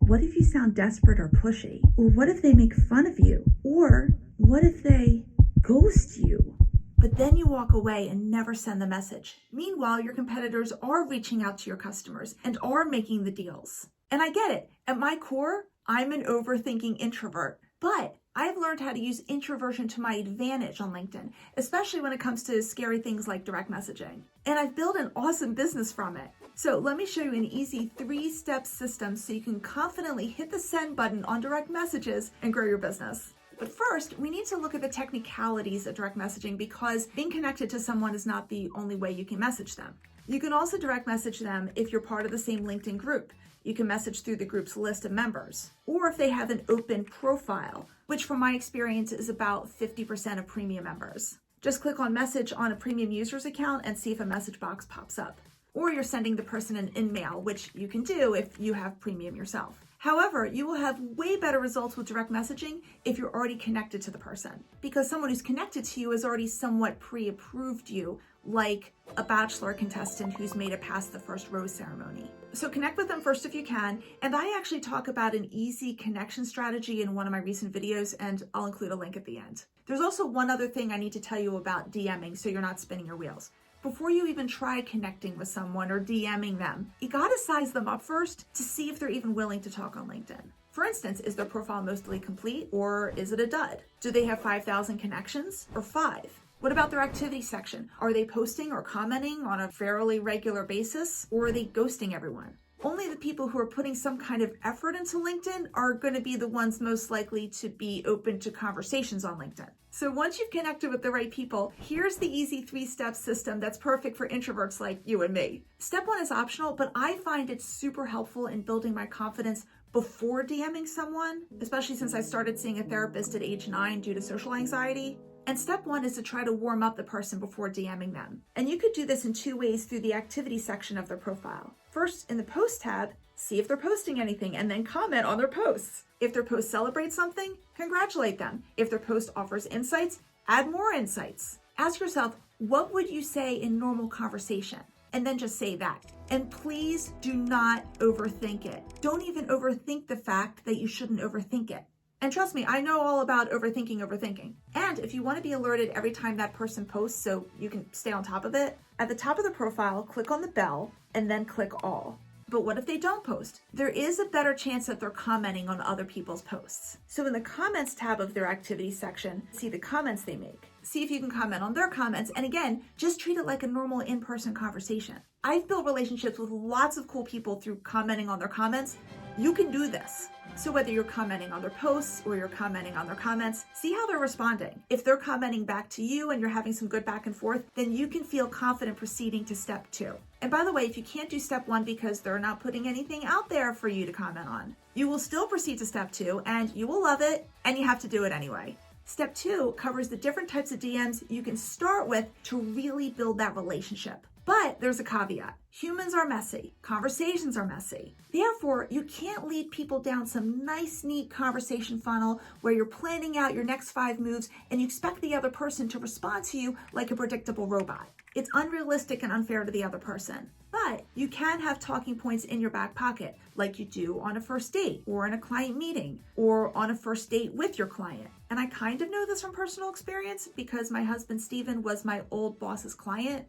what if you sound desperate or pushy? Or what if they make fun of you? Or what if they ghost you? But then you walk away and never send the message. Meanwhile, your competitors are reaching out to your customers and are making the deals. And I get it. At my core, I'm an overthinking introvert. But I've learned how to use introversion to my advantage on LinkedIn, especially when it comes to scary things like direct messaging. And I've built an awesome business from it. So let me show you an easy 3-step system so you can confidently hit the send button on direct messages and grow your business. But first, we need to look at the technicalities of direct messaging because being connected to someone is not the only way you can message them. You can also direct message them if you're part of the same LinkedIn group. You can message through the group's list of members, or if they have an open profile, which from my experience is about 50% of premium members. Just click on message on a premium user's account and see if a message box pops up. Or you're sending the person an in-mail, which you can do if you have premium yourself. However, you will have way better results with direct messaging if you're already connected to the person, because someone who's connected to you has already somewhat pre-approved you, like a Bachelor contestant who's made it past the first rose ceremony. So connect with them first if you can, and I actually talk about an easy connection strategy in one of my recent videos, and I'll include a link at the end. There's also one other thing I need to tell you about DMing so you're not spinning your wheels. Before you even try connecting with someone or DMing them, you gotta size them up first to see if they're even willing to talk on LinkedIn. For instance, is their profile mostly complete or is it a dud? Do they have 5,000 connections or 5? What about their activity section? Are they posting or commenting on a fairly regular basis, or are they ghosting everyone? Only the people who are putting some kind of effort into LinkedIn are going to be the ones most likely to be open to conversations on LinkedIn. So once you've connected with the right people, here's the easy 3-step system that's perfect for introverts like you and me. Step 1 is optional, but I find it super helpful in building my confidence before DMing someone, especially since I started seeing a therapist at age 9 due to social anxiety. And step 1 is to try to warm up the person before DMing them. And you could do this in 2 ways through the activity section of their profile. First, in the post tab, see if they're posting anything and then comment on their posts. If their post celebrates something, congratulate them. If their post offers insights, add more insights. Ask yourself, what would you say in normal conversation? And then just say that. And please do not overthink it. Don't even overthink the fact that you shouldn't overthink it. And trust me, I know all about overthinking. And if you want to be alerted every time that person posts so you can stay on top of it, at the top of the profile, click on the bell and then click all. But what if they don't post? There is a better chance that they're commenting on other people's posts. So in the comments tab of their activity section, see the comments they make. See if you can comment on their comments. And again, just treat it like a normal in-person conversation. I've built relationships with lots of cool people through commenting on their comments. You can do this. So whether you're commenting on their posts or you're commenting on their comments, see how they're responding. If they're commenting back to you and you're having some good back and forth, then you can feel confident proceeding to step 2. And by the way, if you can't do step 1 because they're not putting anything out there for you to comment on, you will still proceed to step 2 and you will love it and you have to do it anyway. Step 2 covers the different types of DMs you can start with to really build that relationship. But there's a caveat. Humans are messy. Conversations are messy. Therefore, you can't lead people down some nice, neat conversation funnel where you're planning out your next 5 moves and you expect the other person to respond to you like a predictable robot. It's unrealistic and unfair to the other person. But you can have talking points in your back pocket, like you do on a first date or in a client meeting or on a first date with your client. And I kind of know this from personal experience because my husband, Steven, was my old boss's client,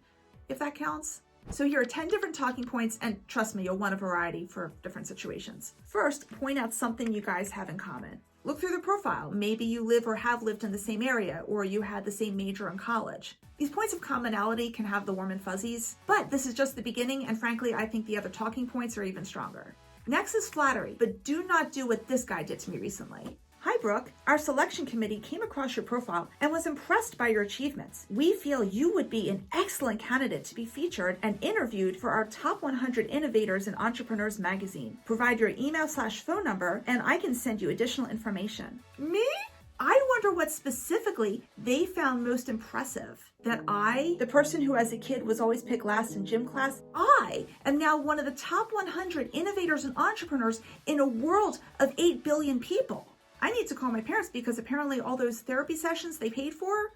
if that counts. So here are 10 different talking points, and trust me, you'll want a variety for different situations. First, point out something you guys have in common. Look through the profile. Maybe you live or have lived in the same area, or you had the same major in college. These points of commonality can have the warm and fuzzies, but this is just the beginning, and frankly, I think the other talking points are even stronger. Next is flattery, but do not do what this guy did to me recently. Hi, Brooke. Our selection committee came across your profile and was impressed by your achievements. We feel you would be an excellent candidate to be featured and interviewed for our Top 100 Innovators and Entrepreneurs magazine. Provide your email/phone number and I can send you additional information. Me? I wonder what specifically they found most impressive. That I, the person who as a kid was always picked last in gym class, I am now one of the top 100 innovators and entrepreneurs in a world of 8 billion people. I need to call my parents because apparently all those therapy sessions they paid for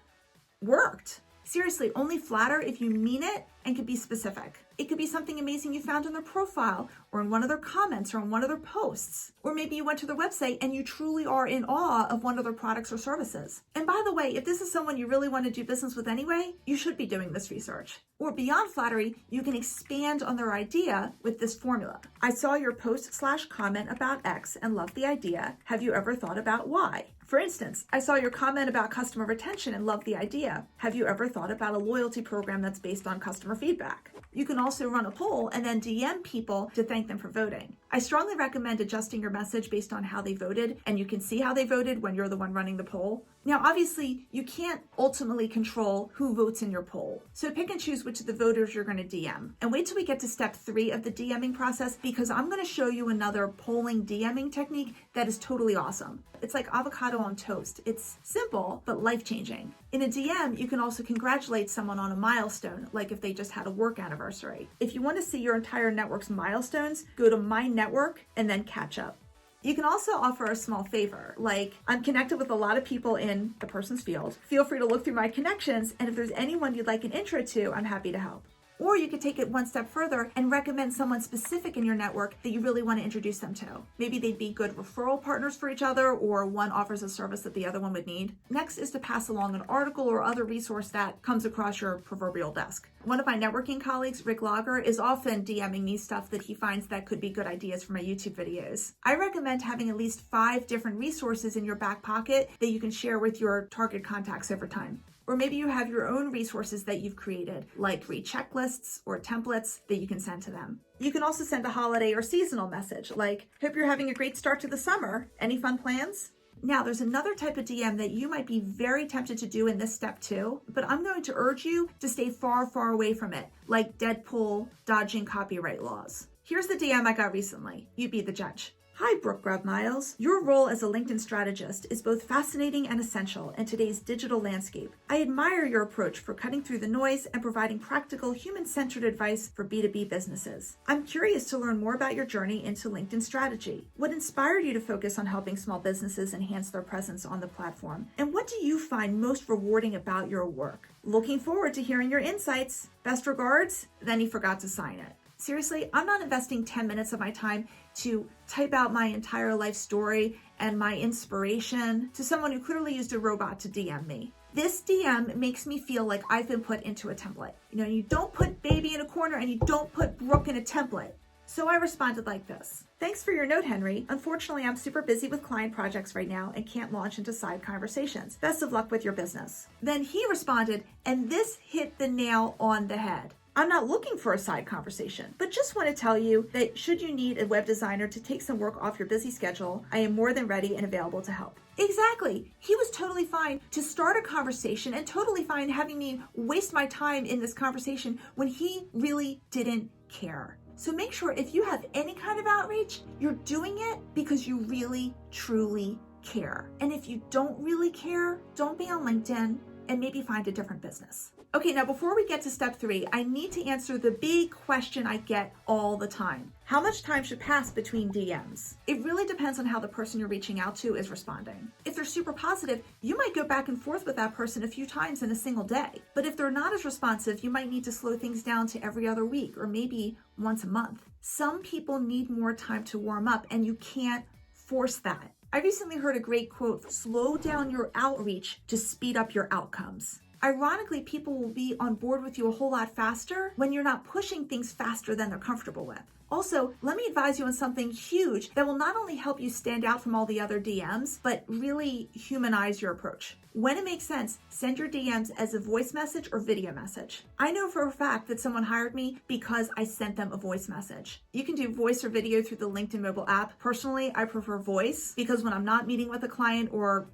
worked. Seriously, only flatter if you mean it and could be specific. It could be something amazing you found in their profile or in one of their comments or in one of their posts. Or maybe you went to their website and you truly are in awe of one of their products or services. And by the way, if this is someone you really want to do business with anyway, you should be doing this research. Or beyond flattery, you can expand on their idea with this formula. I saw your post/comment about X and loved the idea. Have you ever thought about Y? For instance, I saw your comment about customer retention and loved the idea. Have you ever thought about a loyalty program that's based on customer feedback? You can also run a poll and then DM people to thank them for voting. I strongly recommend adjusting your message based on how they voted, and you can see how they voted when you're the one running the poll. Now, obviously, you can't ultimately control who votes in your poll, so pick and choose which of the voters you're going to DM. And wait till we get to step 3 of the DMing process, because I'm going to show you another polling DMing technique that is totally awesome. It's like avocado on toast. It's simple, but life-changing. In a DM, you can also congratulate someone on a milestone, like if they just had a work anniversary. If you want to see your entire network's milestones, go to My Network and then catch up. You can also offer a small favor, like I'm connected with a lot of people in the person's field. Feel free to look through my connections, and if there's anyone you'd like an intro to, I'm happy to help. Or you could take it one step further and recommend someone specific in your network that you really want to introduce them to. Maybe they'd be good referral partners for each other, or one offers a service that the other one would need. Next is to pass along an article or other resource that comes across your proverbial desk. One of my networking colleagues, Rick Lager, is often DMing me stuff that he finds that could be good ideas for my YouTube videos. I recommend having at least 5 different resources in your back pocket that you can share with your target contacts over time. Or maybe you have your own resources that you've created, like free checklists or templates that you can send to them. You can also send a holiday or seasonal message, like, hope you're having a great start to the summer. Any fun plans? Now, there's another type of DM that you might be very tempted to do in this step too, but I'm going to urge you to stay far, far away from it, like Deadpool dodging copyright laws. Here's the DM I got recently. You be the judge. Hi, Brooke Grubb-Miles. Your role as a LinkedIn strategist is both fascinating and essential in today's digital landscape. I admire your approach for cutting through the noise and providing practical, human-centered advice for B2B businesses. I'm curious to learn more about your journey into LinkedIn strategy. What inspired you to focus on helping small businesses enhance their presence on the platform? And what do you find most rewarding about your work? Looking forward to hearing your insights. Best regards. Then he forgot to sign it. Seriously, I'm not investing 10 minutes of my time to type out my entire life story and my inspiration to someone who clearly used a robot to DM me. This DM makes me feel like I've been put into a template. You don't put baby in a corner and you don't put Brooke in a template. So I responded like this. Thanks for your note, Henry. Unfortunately, I'm super busy with client projects right now and can't launch into side conversations. Best of luck with your business. Then he responded, and this hit the nail on the head. I'm not looking for a side conversation, but just want to tell you that should you need a web designer to take some work off your busy schedule, I am more than ready and available to help. Exactly. He was totally fine to start a conversation and totally fine having me waste my time in this conversation when he really didn't care. So make sure if you have any kind of outreach, you're doing it because you really, truly care. And if you don't really care, don't be on LinkedIn and maybe find a different business. Okay, now before we get to step 3, I need to answer the big question I get all the time. How much time should pass between DMs? It really depends on how the person you're reaching out to is responding. If they're super positive, you might go back and forth with that person a few times in a single day. But if they're not as responsive, you might need to slow things down to every other week or maybe once a month. Some people need more time to warm up, and you can't force that. I recently heard a great quote, slow down your outreach to speed up your outcomes. Ironically, people will be on board with you a whole lot faster when you're not pushing things faster than they're comfortable with. Also, let me advise you on something huge that will not only help you stand out from all the other DMs, but really humanize your approach. When it makes sense, send your DMs as a voice message or video message. I know for a fact that someone hired me because I sent them a voice message. You can do voice or video through the LinkedIn mobile app. Personally, I prefer voice because when I'm not meeting with a client or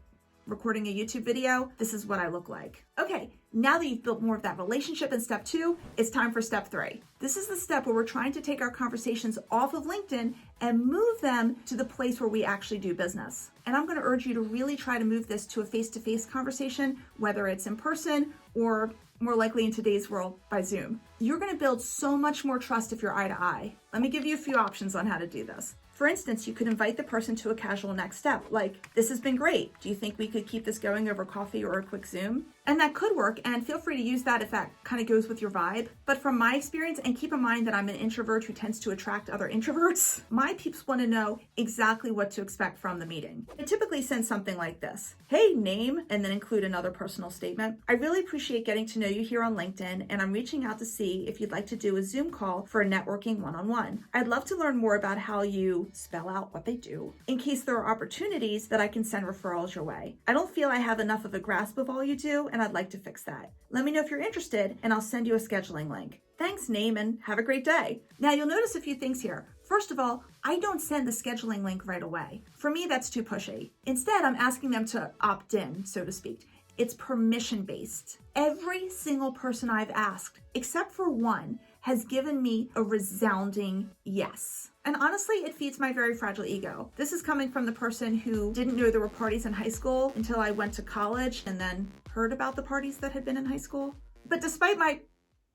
recording a YouTube video, this is what I look like. Okay, now that you've built more of that relationship in step 2, it's time for step 3. This is the step where we're trying to take our conversations off of LinkedIn and move them to the place where we actually do business. And I'm going to urge you to really try to move this to a face-to-face conversation, whether it's in person or more likely in today's world by Zoom. You're going to build so much more trust if you're eye to eye. Let me give you a few options on how to do this. For instance, you could invite the person to a casual next step, like, this has been great. Do you think we could keep this going over coffee or a quick Zoom? And that could work, and feel free to use that if that kind of goes with your vibe. But from my experience, and keep in mind that I'm an introvert who tends to attract other introverts, my peeps want to know exactly what to expect from the meeting. I typically send something like this: hey, name, and then include another personal statement. I really appreciate getting to know you here on LinkedIn, and I'm reaching out to see if you'd like to do a Zoom call for a networking one-on-one. I'd love to learn more about how you spell out what they do, in case there are opportunities that I can send referrals your way. I don't feel I have enough of a grasp of all you do, and I'd like to fix that. Let me know if you're interested, and I'll send you a scheduling link. Thanks, name, and have a great day. Now, you'll notice a few things here. First of all, I don't send the scheduling link right away. For me, that's too pushy. Instead, I'm asking them to opt in, so to speak. It's permission-based. Every single person I've asked, except for one, has given me a resounding yes. And honestly, it feeds my very fragile ego. This is coming from the person who didn't know there were parties in high school until I went to college and then heard about the parties that had been in high school. But despite my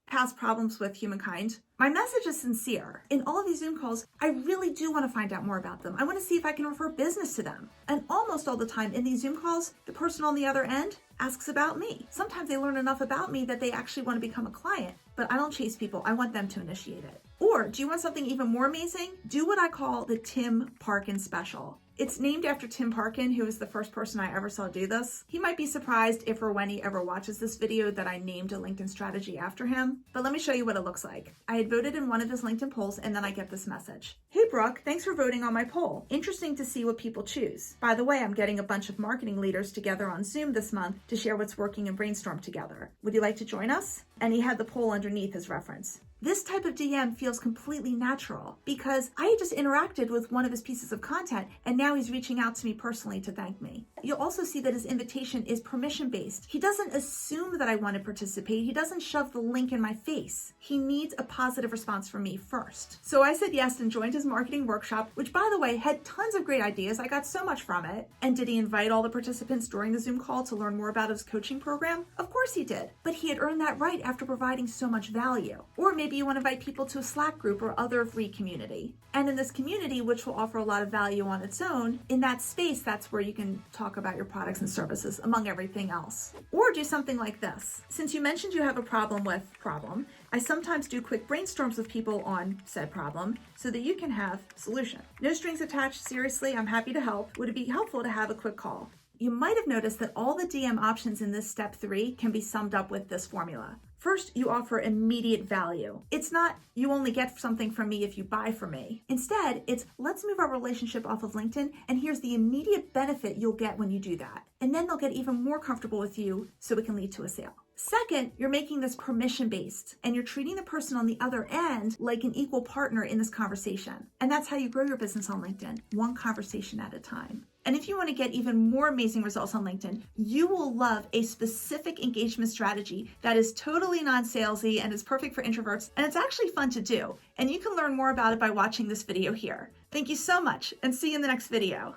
past problems with humankind, my message is sincere. In all of these Zoom calls, I really do want to find out more about them. I want to see if I can refer business to them. And almost all the time in these Zoom calls, the person on the other end asks about me. Sometimes they learn enough about me that they actually want to become a client, but I don't chase people. I want them to initiate it. Or do you want something even more amazing? Do what I call the Tim Parkin special. It's named after Tim Parkin, who was the first person I ever saw do this. He might be surprised if or when he ever watches this video that I named a LinkedIn strategy after him, but let me show you what it looks like. I had voted in one of his LinkedIn polls, and then I get this message. Hey Brooke, thanks for voting on my poll. Interesting to see what people choose. By the way, I'm getting a bunch of marketing leaders together on Zoom this month to share what's working and brainstorm together. Would you like to join us? And he had the poll underneath as reference. This type of DM feels completely natural because I had just interacted with one of his pieces of content, and now he's reaching out to me personally to thank me. You'll also see that his invitation is permission-based. He doesn't assume that I want to participate. He doesn't shove the link in my face. He needs a positive response from me first. So I said yes and joined his marketing workshop, which, by the way, had tons of great ideas. I got so much from it. And did he invite all the participants during the Zoom call to learn more about his coaching program? Of course he did. But he had earned that right after providing so much value. Or maybe you want to invite people to a Slack group or other free community. And in this community, which will offer a lot of value on its own, in that space, that's where you can talk about your products and services, among everything else. Or do something like this. Since you mentioned you have a problem with problem, I sometimes do quick brainstorms with people on said problem so that you can have solution. No strings attached, seriously, I'm happy to help. Would it be helpful to have a quick call? You might have noticed that all the DM options in this step 3 can be summed up with this formula. First, you offer immediate value. It's not, you only get something from me if you buy from me. Instead, it's, let's move our relationship off of LinkedIn, and here's the immediate benefit you'll get when you do that. And then they'll get even more comfortable with you so it can lead to a sale. Second, you're making this permission-based, and you're treating the person on the other end like an equal partner in this conversation. And that's how you grow your business on LinkedIn, one conversation at a time. And if you want to get even more amazing results on LinkedIn, you will love a specific engagement strategy that is totally non-salesy and is perfect for introverts, and it's actually fun to do. And you can learn more about it by watching this video here. Thank you so much, and see you in the next video.